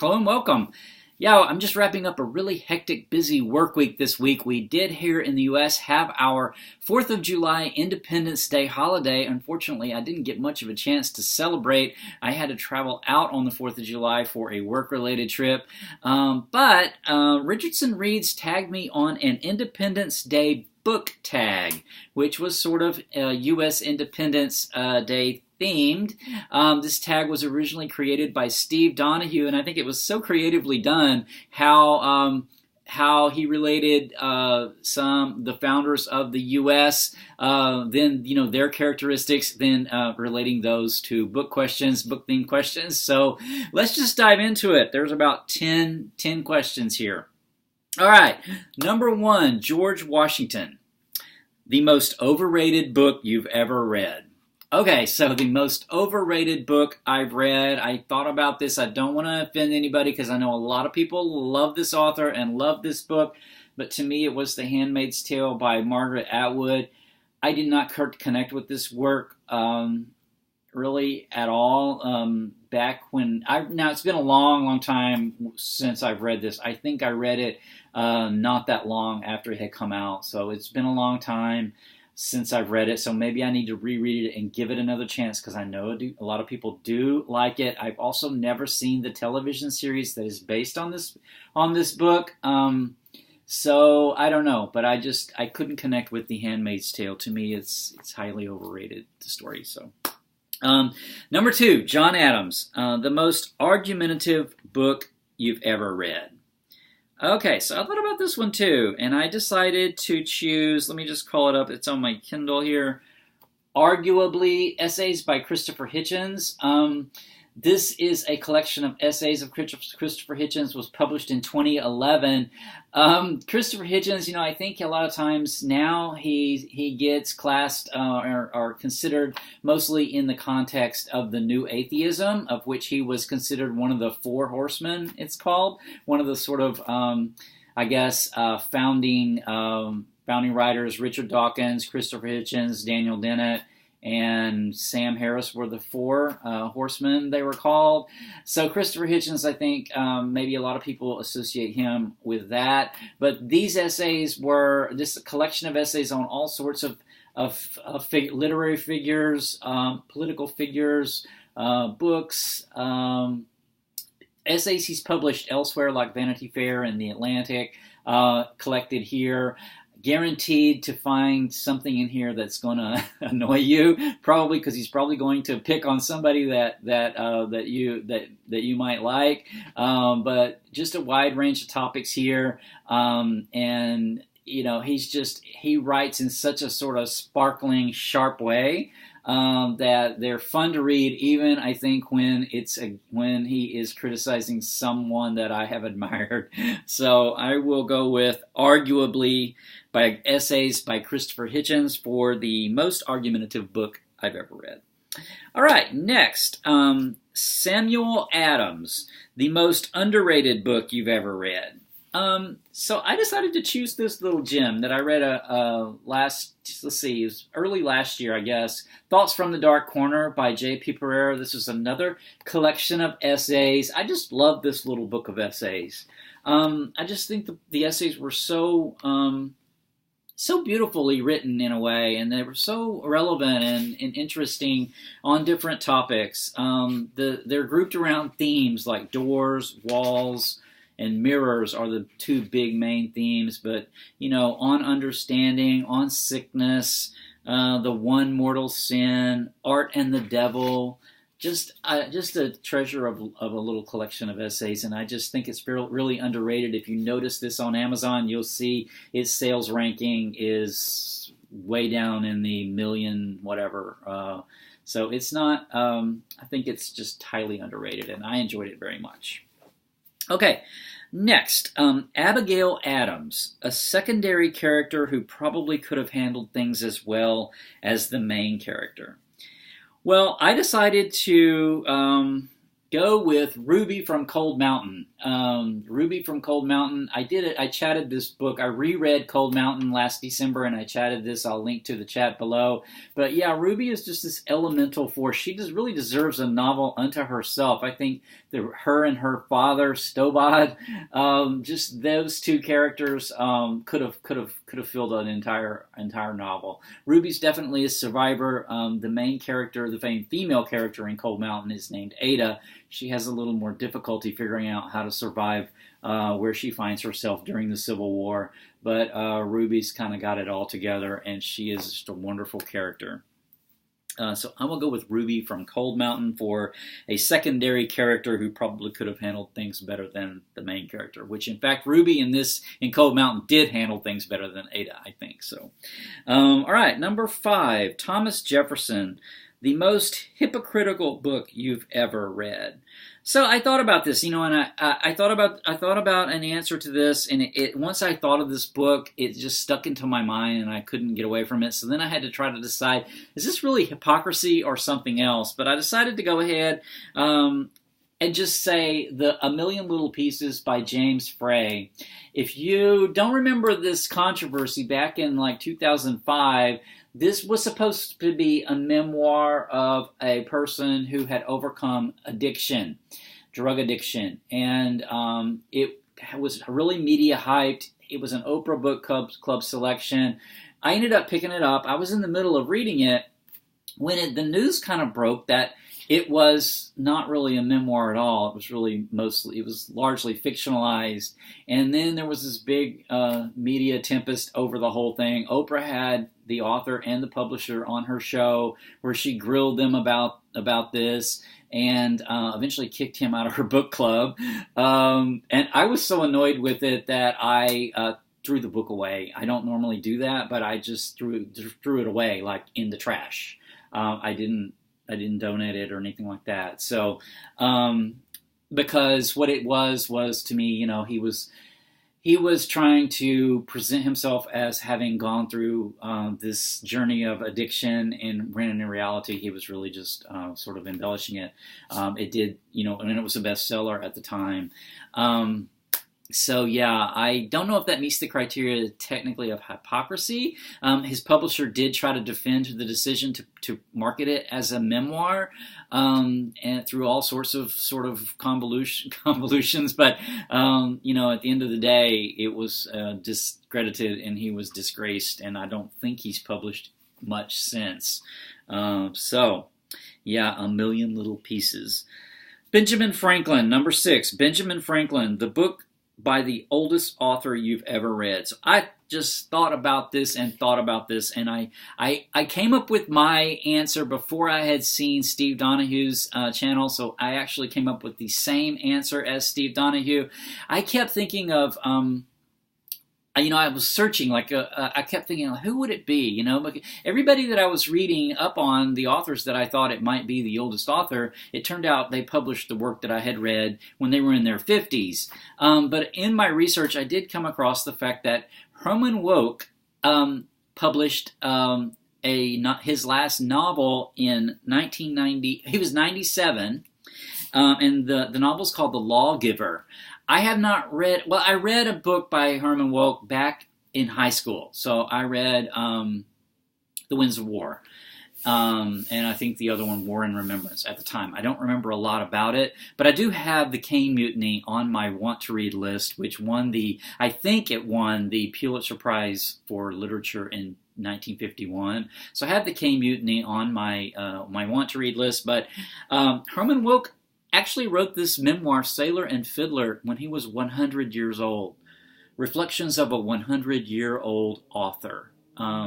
Hello and welcome. Yeah, I'm just wrapping up a really hectic, busy work week this week. We did here in the U.S. have our 4th of July Independence Day holiday. Unfortunately, I didn't get much of a chance to celebrate. I had to travel out on the 4th of July for a work-related trip. But Richardson Reads tagged me on an Independence Day book tag, which was sort of U.S. Independence Day themed. This tag was originally created by Steve Donahue, and I think it was so creatively done how he related the founders of the U.S., then their characteristics, then relating those to book themed questions. So let's just dive into it. There's about 10 questions here. All right, number 1, George Washington, the most overrated book you've ever read. Okay, so the most overrated book I've read, I thought about this. I don't want to offend anybody because I know a lot of people love this author and love this book, but to me it was The Handmaid's Tale by Margaret Atwood. I did not connect with this work really at all. Back when now it's been a long time since I've read this. I think I read it not that long after it had come out, so it's been a long time since I've read it, so maybe I need to reread it and give it another chance because I know a lot of people do like it. I've also never seen the television series that is based on this book, so I don't know, but I couldn't connect with The Handmaid's Tale. To me, it's highly overrated, the story. So, number 2, John Adams, the most argumentative book you've ever read. Okay, so I thought about this one too, and I decided to choose, let me just call it up, it's on my Kindle here, Arguably, Essays by Christopher Hitchens. This is a collection of essays of Christopher Hitchens, was published in 2011. Christopher Hitchens, I think a lot of times now he gets classed or considered mostly in the context of the New Atheism, of which he was considered one of the Four Horsemen, it's called. One of the sort of, founding writers, Richard Dawkins, Christopher Hitchens, Daniel Dennett, and Sam Harris were the Four Horsemen, they were called. So Christopher Hitchens, I think maybe a lot of people associate him with that. But these essays were just a collection of essays on all sorts of literary figures, political figures, books, essays he's published elsewhere like Vanity Fair and The Atlantic, collected here. Guaranteed to find something in here that's going to annoy you, probably because he's probably going to pick on somebody that you might like. But just a wide range of topics here, and he writes in such a sort of sparkling, sharp way that they're fun to read, even I think when he is criticizing someone that I have admired. So I will go with Arguably by Essays by Christopher Hitchens for the most argumentative book I've ever read. All right, next, Samuel Adams, the most underrated book you've ever read. So I decided to choose this little gem that I read it was early last year, I guess. Thoughts from the Dark Corner by J.P. Pereira. This is another collection of essays. I just love this little book of essays. I just think the essays were so beautifully written in a way, and they were so relevant and interesting on different topics. They're grouped around themes like doors, walls, and mirrors are the two big main themes, but, on understanding, on sickness, the one mortal sin, art and the devil, just a treasure of a little collection of essays, and I just think it's really underrated. If you notice this on Amazon, you'll see its sales ranking is way down in the million whatever. So it's not, I think it's just highly underrated, and I enjoyed it very much. Okay, next, Abigail Adams, a secondary character who probably could have handled things as well as the main character. Well, I decided to go with Ruby from Cold Mountain. Ruby from Cold Mountain. I chatted this book. I reread Cold Mountain last December, and I chatted this. I'll link to the chat below. But yeah, Ruby is just this elemental force. She just really deserves a novel unto herself. I think her and her father Stobad, just those two characters could have filled an entire novel. Ruby's definitely a survivor. The main character, the main female character in Cold Mountain, is named Ada. She has a little more difficulty figuring out how to survive where she finds herself during the Civil War, but Ruby's kind of got it all together, and she is just a wonderful character. So I'm going to go with Ruby from Cold Mountain for a secondary character who probably could have handled things better than the main character, which in fact Ruby in Cold Mountain did handle things better than Ada, I think. So, all right, number 5, Thomas Jefferson, the most hypocritical book you've ever read. So I thought about this, and I thought about an answer to this, and once I thought of this book, it just stuck into my mind, and I couldn't get away from it. So then I had to try to decide, is this really hypocrisy or something else? But I decided to go ahead and just say A Million Little Pieces by James Frey. If you don't remember this controversy back in like 2005, this was supposed to be a memoir of a person who had overcome addiction, drug addiction, and it was really media hyped. It was an Oprah Book Club selection. I ended up picking it up. I was in the middle of reading it when the news kind of broke that it was not really a memoir at all. It was largely fictionalized. And then there was this big media tempest over the whole thing. Oprah had the author and the publisher on her show where she grilled them about this and eventually kicked him out of her book club. And I was so annoyed with it that I threw the book away. I don't normally do that, but I just threw it away, like in the trash. I didn't donate it or anything like that. So, because what it was to me, he was trying to present himself as having gone through this journey of addiction, and when in reality, he was really just sort of embellishing it. It did, and it was a bestseller at the time. So yeah, I don't know if that meets the criteria technically of hypocrisy. His publisher did try to defend the decision to market it as a memoir, and through all sorts of sort of convolutions. But at the end of the day, it was discredited and he was disgraced. And I don't think he's published much since. So yeah, A Million Little Pieces. Benjamin Franklin, number 6. Benjamin Franklin, the book by the oldest author you've ever read. So I just thought about this, and I came up with my answer before I had seen Steve Donahue's channel, so I actually came up with the same answer as Steve Donahue. I kept thinking of I was searching, I kept thinking, who would it be? Everybody that I was reading up on, the authors that I thought it might be the oldest author, it turned out they published the work that I had read when they were in their 50s. But in my research, I did come across the fact that Herman Wouk published his last novel in 1990. He was 97, and the novel's called The Lawgiver. I have not read, I read a book by Herman Wouk back in high school. So I read The Winds of War, and I think the other one, War and Remembrance, at the time. I don't remember a lot about it, but I do have The Caine Mutiny on my want-to-read list, which I think it won the Pulitzer Prize for Literature in 1951. So I have The Caine Mutiny on my want-to-read list, but Herman Wouk actually wrote this memoir, Sailor and Fiddler, when he was 100 years old. Reflections of a 100-year-old author.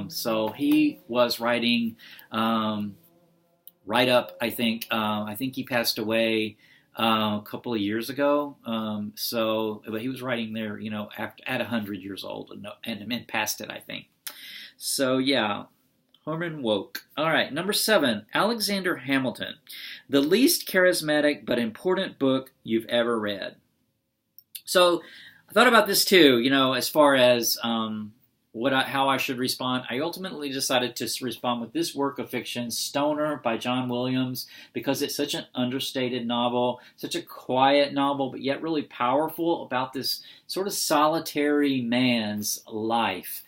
So he was writing right up, I think. I think he passed away a couple of years ago. But he was writing there, at 100 years old and past it, I think. So yeah. Herman Wouk. All right, number 7, Alexander Hamilton, the least charismatic but important book you've ever read. So I thought about this too, as far as how I should respond. I ultimately decided to respond with this work of fiction, Stoner by John Williams, because it's such an understated novel, such a quiet novel, but yet really powerful about this sort of solitary man's life.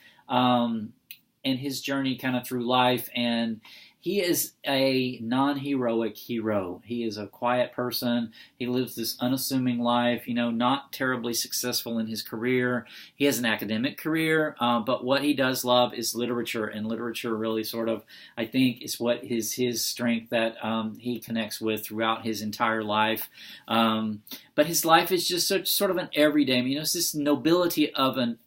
And his journey kind of through life, and he is a non-heroic hero. He is a quiet person. He lives this unassuming life, not terribly successful in his career. He has an academic career, but what he does love is literature, and literature really sort of, I think, is what is his strength that he connects with throughout his entire life. But his life is just sort of an everyday. It's this nobility of an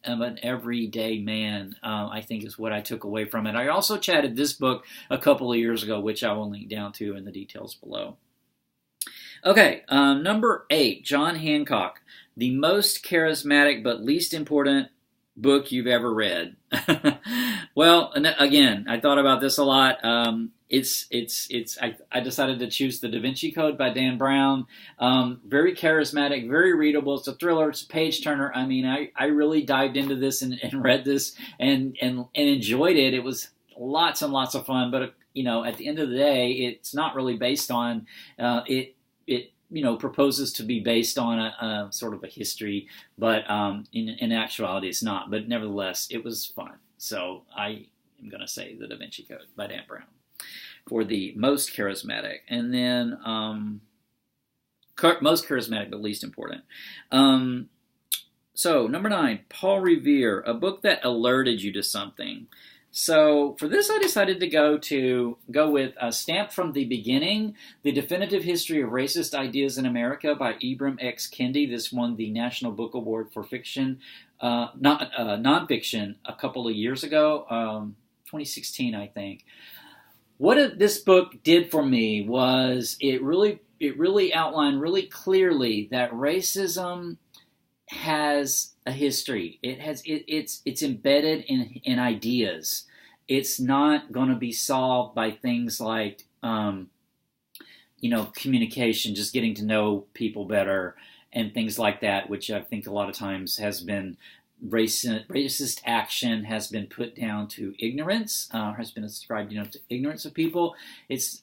everyday man. I think is what I took away from it. I also chatted this book a couple of years ago, which I will link down to in the details below. Okay, number 8, John Hancock, the most charismatic but least important book you've ever read. Well, again, I thought about this a lot. I decided to choose The Da Vinci Code by Dan Brown. Very charismatic, very readable. It's a thriller. It's a page turner. I really dived into this and read this and enjoyed it. It was lots and lots of fun, but at the end of the day, it's not really based on it proposes to be based on a sort of a history, but in actuality it's not. But nevertheless, it was fun. So I am going to say The Da Vinci Code by Dan Brown for the most charismatic. And then most charismatic but least important. So number 9, Paul Revere, a book that alerted you to something. So for this, I decided to go with Stamped from the Beginning, The Definitive History of Racist Ideas in America by Ibram X. Kendi. This won the National Book Award for fiction, nonfiction, a couple of years ago, 2016, I think. What this book did for me was it really outlined really clearly that racism has a history. It's embedded in ideas. It's not going to be solved by things like communication, just getting to know people better and things like that, which I think a lot of times has been racist action has been put down to ignorance, has been ascribed to ignorance of people. It's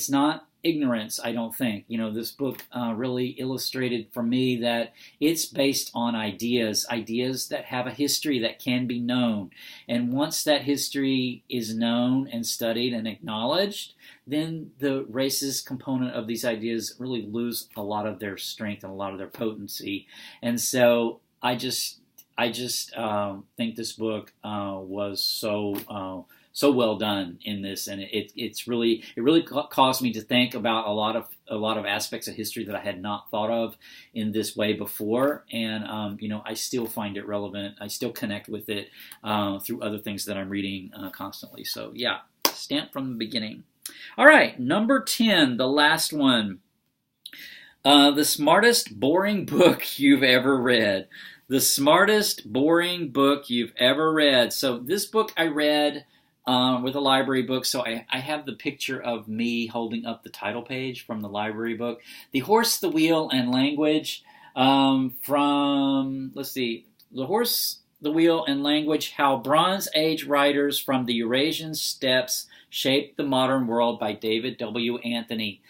not ignorance, I don't think. This book really illustrated for me that it's based on ideas that have a history that can be known. And once that history is known and studied and acknowledged, then the racist component of these ideas really lose a lot of their strength and a lot of their potency. And so I just think this book was so well done in this, and it really caused me to think about a lot of aspects of history that I had not thought of in this way before, and I still find it relevant. I still connect with it through other things that I'm reading constantly. So yeah, Stamped from the Beginning. All right, number 10, the last one. The smartest boring book you've ever read. The smartest boring book you've ever read. So this book I read with a library book. So I have the picture of me holding up the title page from the library book. The Horse, the Wheel, and Language from, let's see, The Horse, the Wheel, and Language, How Bronze Age Writers from the Eurasian Steppes Shaped the Modern World by David W. Anthony.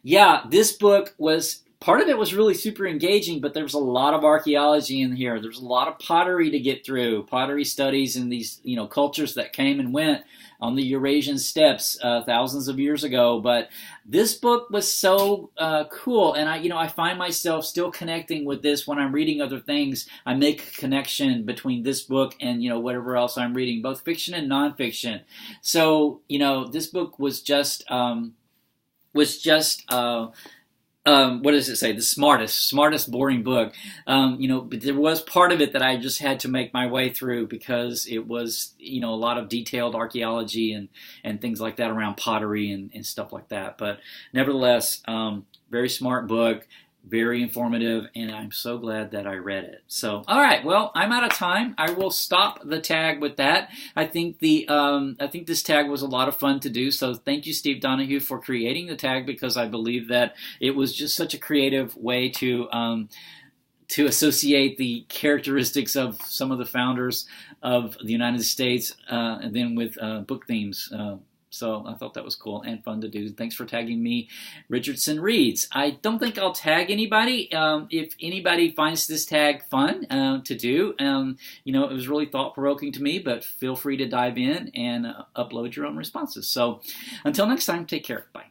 Yeah, this book was... Part of it was really super engaging, but there's a lot of archaeology in here. There's a lot of pottery to get through, pottery studies in these cultures that came and went on the Eurasian steppes thousands of years ago. But this book was so cool, and I find myself still connecting with this when I'm reading other things. I make a connection between this book and whatever else I'm reading, both fiction and nonfiction. So this book was just what does it say? The smartest boring book. But there was part of it that I just had to make my way through because it was, a lot of detailed archaeology and things like that around pottery and stuff like that. But nevertheless, very smart book, very informative, and I'm so glad that I read it. So, all right, well, I'm out of time. I will stop the tag with that. I think this tag was a lot of fun to do. So, thank you, Steve Donahue, for creating the tag because I believe that it was just such a creative way to associate the characteristics of some of the founders of the United States, and then with book themes. So I thought that was cool and fun to do. Thanks for tagging me, Richardson Reads. I don't think I'll tag anybody. If anybody finds this tag fun to do, it was really thought-provoking to me, but feel free to dive in and upload your own responses. So until next time, take care. Bye.